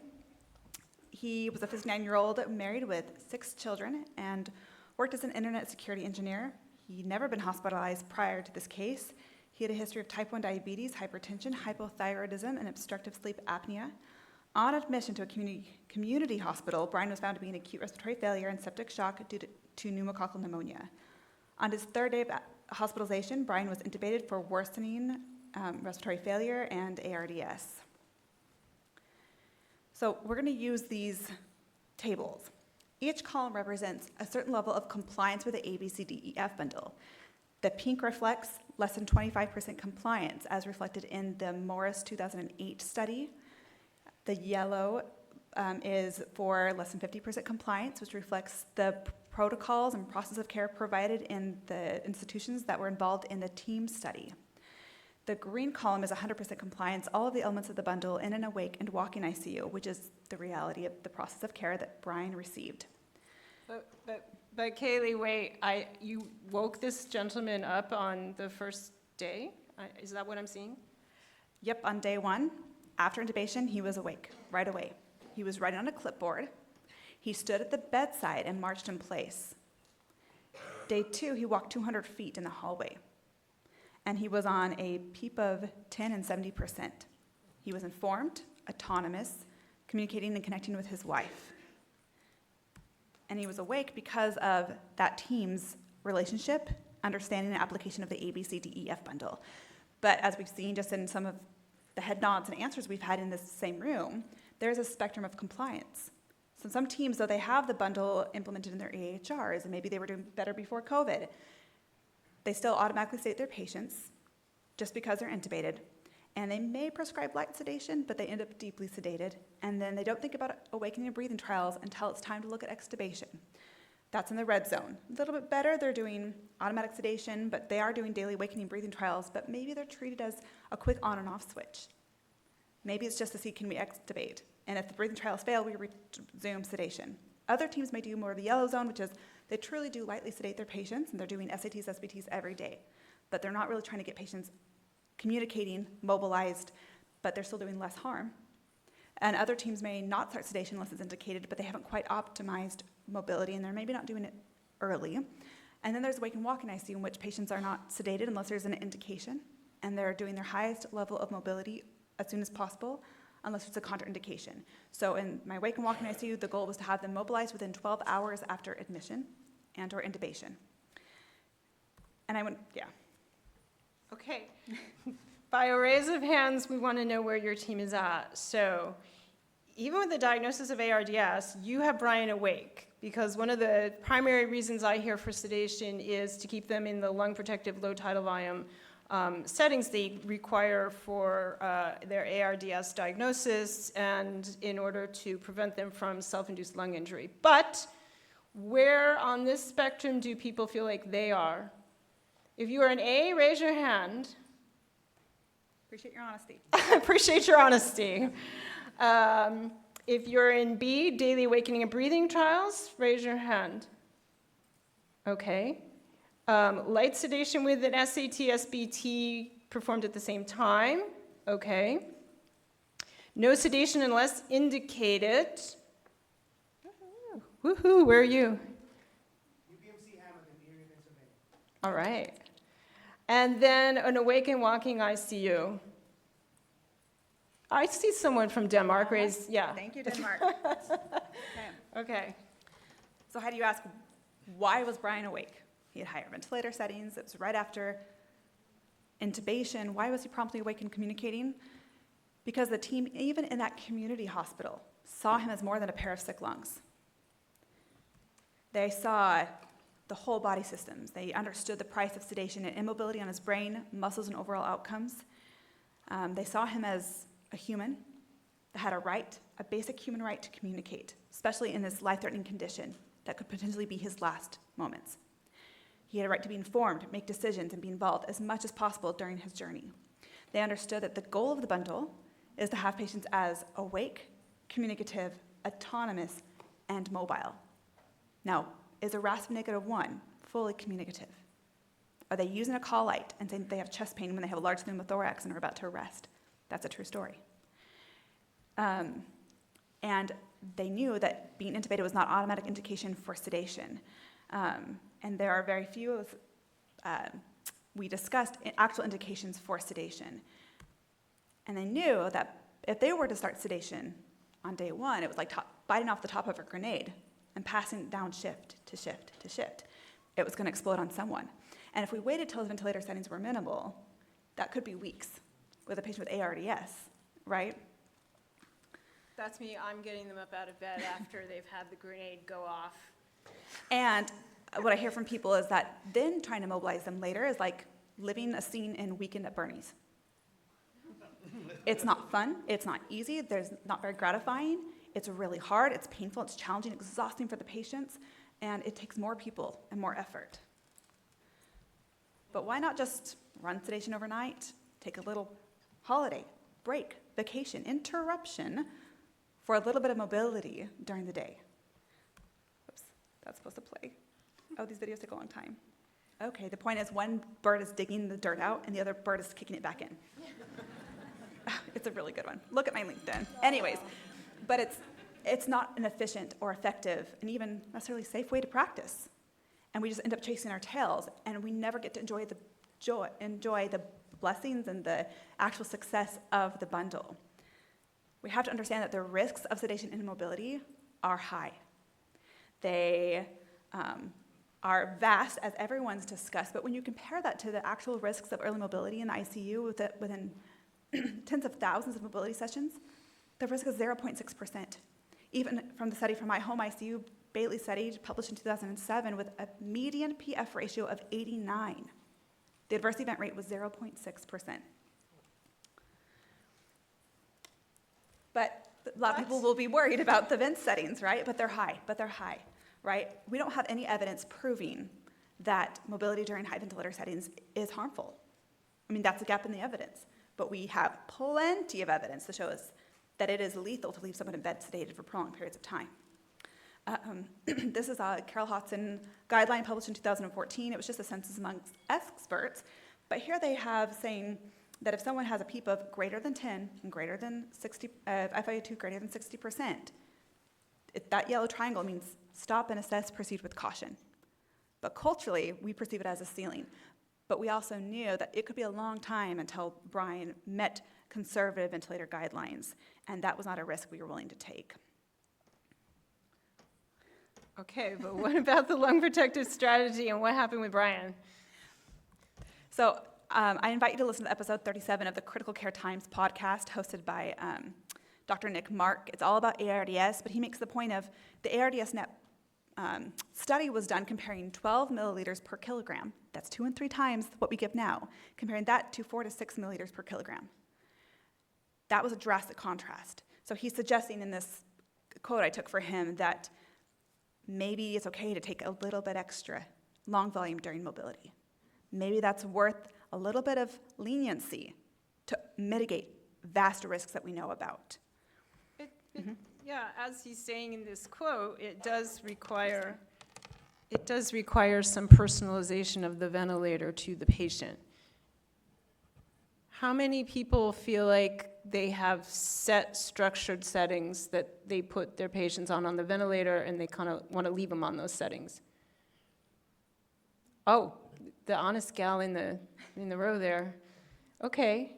He was a 59-year-old married with 6 children and worked as an internet security engineer. He'd never been hospitalized prior to this case. He had a history of type 1 diabetes, hypertension, hypothyroidism, and obstructive sleep apnea. On admission to a community hospital, Brian was found to be in acute respiratory failure and septic shock due to pneumococcal pneumonia. On his 3rd day of hospitalization, Brian was intubated for worsening respiratory failure and ARDS. So we're going to use these tables. Each column represents a certain level of compliance with the ABCDEF bundle. The pink reflects less than 25% compliance, as reflected in the Morris 2008 study. The yellow is for less than 50% compliance, which reflects the protocols and process of care provided in the institutions that were involved in the TEAM study. The green column is 100% compliance, all of the elements of the bundle in an awake and walking ICU, which is the reality of the process of care that Brian received. But Kaylee, wait, you woke this gentleman up on the first day? Is that what I'm seeing? Yep, on day 1, after intubation, he was awake right away. He was writing on a clipboard. He stood at the bedside and marched in place. Day 2, he walked 200 feet in the hallway. And he was on a PEEP of 10 and 70%. He was informed, autonomous, communicating and connecting with his wife. And he was awake because of that team's relationship, understanding and application of the ABCDEF bundle. But as we've seen just in some of the head nods and answers we've had in this same room, there's a spectrum of compliance. So some teams, though they have the bundle implemented in their AHRs, and maybe they were doing better before COVID, they still automatically sedate their patients just because they're intubated. And they may prescribe light sedation, but they end up deeply sedated. And then they don't think about awakening and breathing trials until it's time to look at extubation. That's in the red zone. A little bit better, they're doing automatic sedation, but they are doing daily awakening breathing trials, but maybe they're treated as a quick on and off switch. Maybe it's just to see, can we extubate? And if the breathing trials fail, we resume sedation. Other teams may do more of the yellow zone, which is they truly do lightly sedate their patients, and they're doing SATs, SBTs every day. But they're not really trying to get patients communicating, mobilized, but they're still doing less harm. And other teams may not start sedation unless it's indicated, but they haven't quite optimized mobility, and they're maybe not doing it early. And then there's awake and walking ICU, in which patients are not sedated unless there's an indication. and they're doing their highest level of mobility as soon as possible, unless it's a contraindication. So in my wake and walking ICU, the goal was to have them mobilized within 12 hours after admission and or intubation. And I went, yeah. Okay. By a raise of hands, we want to know where your team is at. So even with the diagnosis of ARDS, you have Brian awake, because one of the primary reasons I hear for sedation is to keep them in the lung protective low tidal volume settings they require for their ARDS diagnosis and in order to prevent them from self-induced lung injury. But where on this spectrum do people feel like they are? If you are an A, raise your hand. Appreciate your honesty. Appreciate your honesty. If you're in B, daily awakening and breathing trials, raise your hand. Okay. Light sedation with an SAT, SBT performed at the same time. Okay. No sedation unless indicated. Woohoo, where are you? UPMC Hamilton, Erie, Pennsylvania. All right. And then an awake and walking ICU. I see someone from Denmark raise, yeah. Thank you, Denmark. Okay. Okay. So how do you ask, why was Brian awake? He had higher ventilator settings. It was right after intubation. Why was he promptly awake and communicating? Because the team, even in that community hospital, saw him as more than a pair of sick lungs. They saw the whole body systems. They understood the price of sedation and immobility on his brain, muscles, and overall outcomes. They saw him as a human that had a right, a basic human right to communicate, especially in this life-threatening condition that could potentially be his last moments. He had a right to be informed, make decisions, and be involved as much as possible during his journey. They understood that the goal of the bundle is to have patients as awake, communicative, autonomous, and mobile. Now, is a RASP -1 fully communicative? Are they using a call light and saying they have chest pain when they have a large pneumothorax and are about to arrest? That's a true story. And they knew that being intubated was not automatic indication for sedation. And there are very few, we discussed actual indications for sedation. And they knew that if they were to start sedation on day one, it was like biting off the top of a grenade and passing down shift to shift to shift. It was going to explode on someone. And if we waited till his ventilator settings were minimal, that could be weeks with a patient with ARDS, right? That's me. I'm getting them up out of bed after they've had the grenade go off. And what I hear from people is that then trying to mobilize them later is like living a scene in Weekend at Bernie's. It's not fun, it's not easy, there's not very gratifying, it's really hard, it's painful, it's challenging, exhausting for the patients, and it takes more people and more effort. But why not just run sedation overnight, take a little holiday, break, vacation, interruption for a little bit of mobility during the day? Oops, that's supposed to play. Oh, these videos take a long time. Okay, the point is one bird is digging the dirt out and the other bird is kicking it back in. It's a really good one. Look at my LinkedIn. Anyways, but it's not an efficient or effective and even necessarily safe way to practice. And we just end up chasing our tails, and we never get to enjoy the blessings and the actual success of the bundle. We have to understand that the risks of sedation and immobility are high. They are vast, as everyone's discussed, but when you compare that to the actual risks of early mobility in the ICU within tens of thousands of mobility sessions, the risk is 0.6%. Even from the study from my home ICU, Bailey study, published in 2007, with a median PF ratio of 89. The adverse event rate was 0.6%. But a lot of people will be worried about the vent settings, right? But they're high, right? We don't have any evidence proving that mobility during high ventilator settings is harmful. I mean, that's a gap in the evidence. But we have plenty of evidence to show us that it is lethal to leave someone in bed sedated for prolonged periods of time. This is a Carol Hodson guideline published in 2014. It was just a census amongst experts. But here they have saying that if someone has a PEEP of greater than 10 and greater than 60, FiO2 greater than 60%, that yellow triangle means stop and assess, proceed with caution. But culturally, we perceive it as a ceiling. But we also knew that it could be a long time until Brian met conservative ventilator guidelines, and that was not a risk we were willing to take. Okay, but what about the lung protective strategy and what happened with Brian? So I invite you to listen to episode 37 of the Critical Care Times podcast hosted by Dr. Nick Mark. It's all about ARDS, but he makes the point of the ARDS net study was done comparing 12 milliliters per kilogram. That's 2 and 3 times what we give now, comparing that to 4 to 6 milliliters per kilogram. That was a drastic contrast. So he's suggesting in this quote I took for him that maybe it's okay to take a little bit extra long volume during mobility. Maybe that's worth a little bit of leniency to mitigate vast risks that we know about. Yeah, as he's saying in this quote, it does require some personalization of the ventilator to the patient. How many people feel like they have set structured settings that they put their patients on the ventilator and they kind of want to leave them on those settings? Oh, the honest gal in the row there. Okay.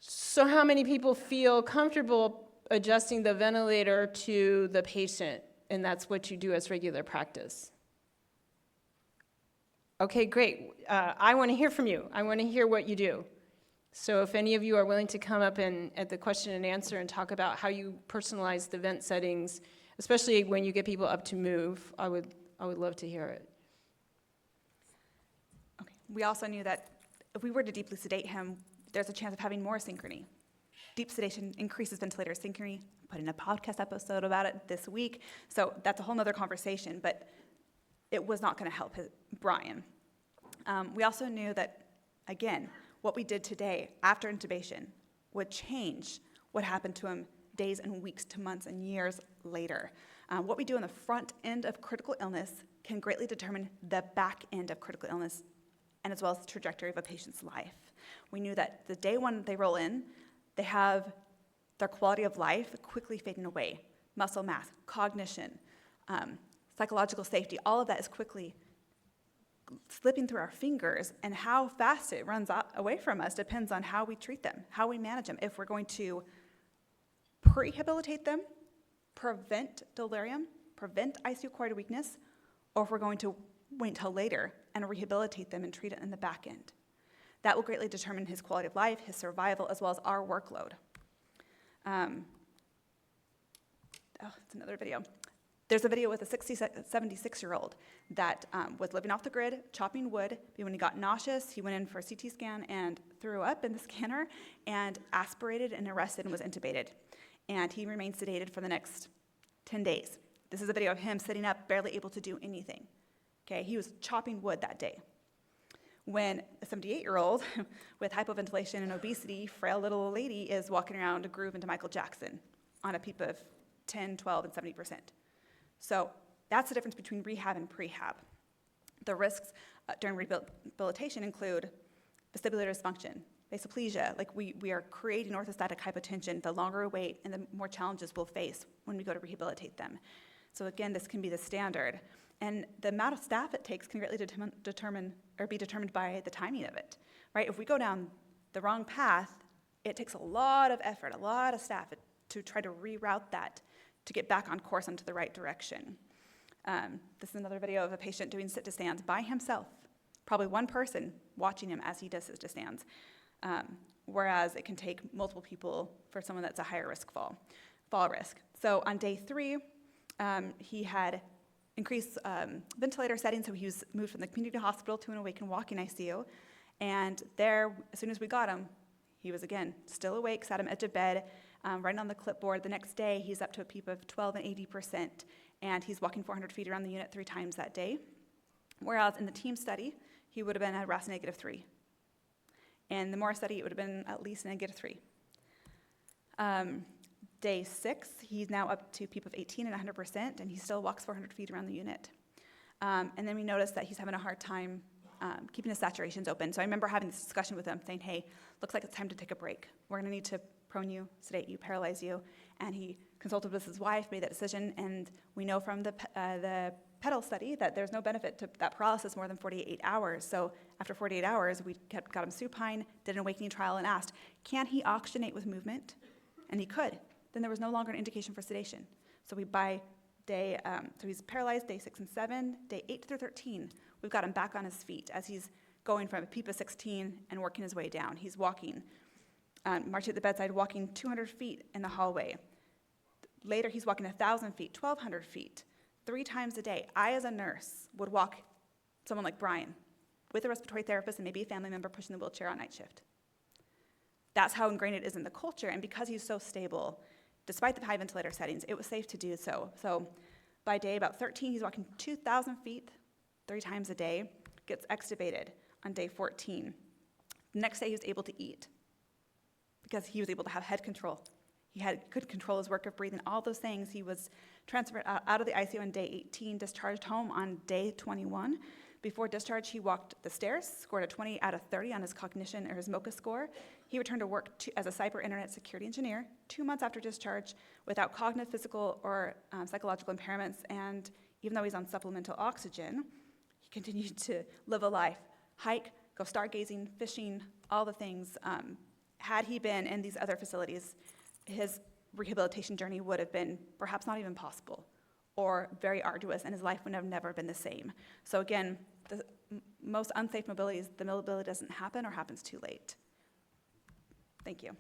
So how many people feel comfortable adjusting the ventilator to the patient, and that's what you do as regular practice? Okay, great. I want to hear from you. I want to hear what you do. So if any of you are willing to come up and at the question and answer and talk about how you personalize the vent settings, especially when you get people up to move, I would love to hear it. Okay. We also knew that if we were to deeply sedate him, there's a chance of having more synchrony. Deep sedation increases ventilator synchrony. I put in a podcast episode about it this week, so that's a whole other conversation, but it was not going to help Brian. We also knew that, again, what we did today after intubation would change what happened to him days and weeks to months and years later. What we do on the front end of critical illness can greatly determine the back end of critical illness and as well as the trajectory of a patient's life. We knew that the day when they roll in, they have their quality of life quickly fading away. Muscle mass, cognition, psychological safety, all of that is quickly slipping through our fingers, and how fast it runs away from us depends on how we treat them, how we manage them. If we're going to prehabilitate them, prevent delirium, prevent ICU corridor weakness, or if we're going to wait until later and rehabilitate them and treat it in the back end. That will greatly determine his quality of life, his survival, as well as our workload. It's another video. There's a video with a 76-year-old that was living off the grid, chopping wood. When he got nauseous, he went in for a CT scan and threw up in the scanner and aspirated and arrested and was intubated. And he remained sedated for the next 10 days. This is a video of him sitting up, barely able to do anything. Okay, he was chopping wood that day. When a 78-year-old with hypoventilation and obesity, frail little lady is walking around a groove into Michael Jackson on a PEEP of 10, 12, and 70%. So that's the difference between rehab and prehab. The risks during rehabilitation include vestibular dysfunction, vasoplegia, like we are creating orthostatic hypotension the longer we wait and the more challenges we'll face when we go to rehabilitate them. So again, this can be the standard. And the amount of staff it takes can greatly be determined by the timing of it, right? If we go down the wrong path, it takes a lot of effort, a lot of staff to try to reroute that to get back on course into the right direction. This is another video of a patient doing sit-to-stands by himself, probably one person watching him as he does sit-to-stands, whereas it can take multiple people for someone that's a higher risk fall risk. So on day 3, he had increased ventilator settings, so he was moved from the community hospital to an awake and walking ICU, and there, as soon as we got him, he was again still awake, sat him edge of bed, writing on the clipboard. The next day, he's up to a PEEP of 12 and 80%, and he's walking 400 feet around the unit 3 times that day, whereas in the team study, he would have been at RAS -3. In the Moore study, it would have been at least -3. Day 6, he's now up to PEEP of 18 and 100%, and he still walks 400 feet around the unit. And then we noticed that he's having a hard time keeping his saturations open. So I remember having this discussion with him, saying, hey, looks like it's time to take a break. We're going to need to prone you, sedate you, paralyze you. And he consulted with his wife, made that decision, and we know from the pedal study that there's no benefit to that paralysis more than 48 hours. So after 48 hours, we got him supine, did an awakening trial, and asked, can he oxygenate with movement? And he could. Then there was no longer an indication for sedation. So so he's paralyzed day 6 and 7, day 8 through 13. We've got him back on his feet as he's going from a PEEPA 16 and working his way down. He's walking, marching at the bedside, walking 200 feet in the hallway. Later, he's walking 1,000 feet, 1,200 feet, 3 times a day. I, as a nurse, would walk someone like Brian with a respiratory therapist and maybe a family member pushing the wheelchair on night shift. That's how ingrained it is in the culture, and because he's so stable, despite the high ventilator settings, it was safe to do so. So by day about 13, he's walking 2,000 feet 3 times a day, gets extubated on day 14. The next day, he was able to eat because he was able to have head control. Could control his work of breathing, all those things. He was transferred out of the ICU on day 18, discharged home on day 21. Before discharge, he walked the stairs, scored a 20 out of 30 on his cognition or his MOCA score. He returned to work as a cyber internet security engineer 2 months after discharge without cognitive, physical, or psychological impairments. And even though he's on supplemental oxygen, he continued to live a life, hike, go stargazing, fishing, all the things. Had he been in these other facilities, his rehabilitation journey would have been perhaps not even possible or very arduous, and his life would have never been the same. So again, the most unsafe mobility is the mobility doesn't happen or happens too late. Thank you.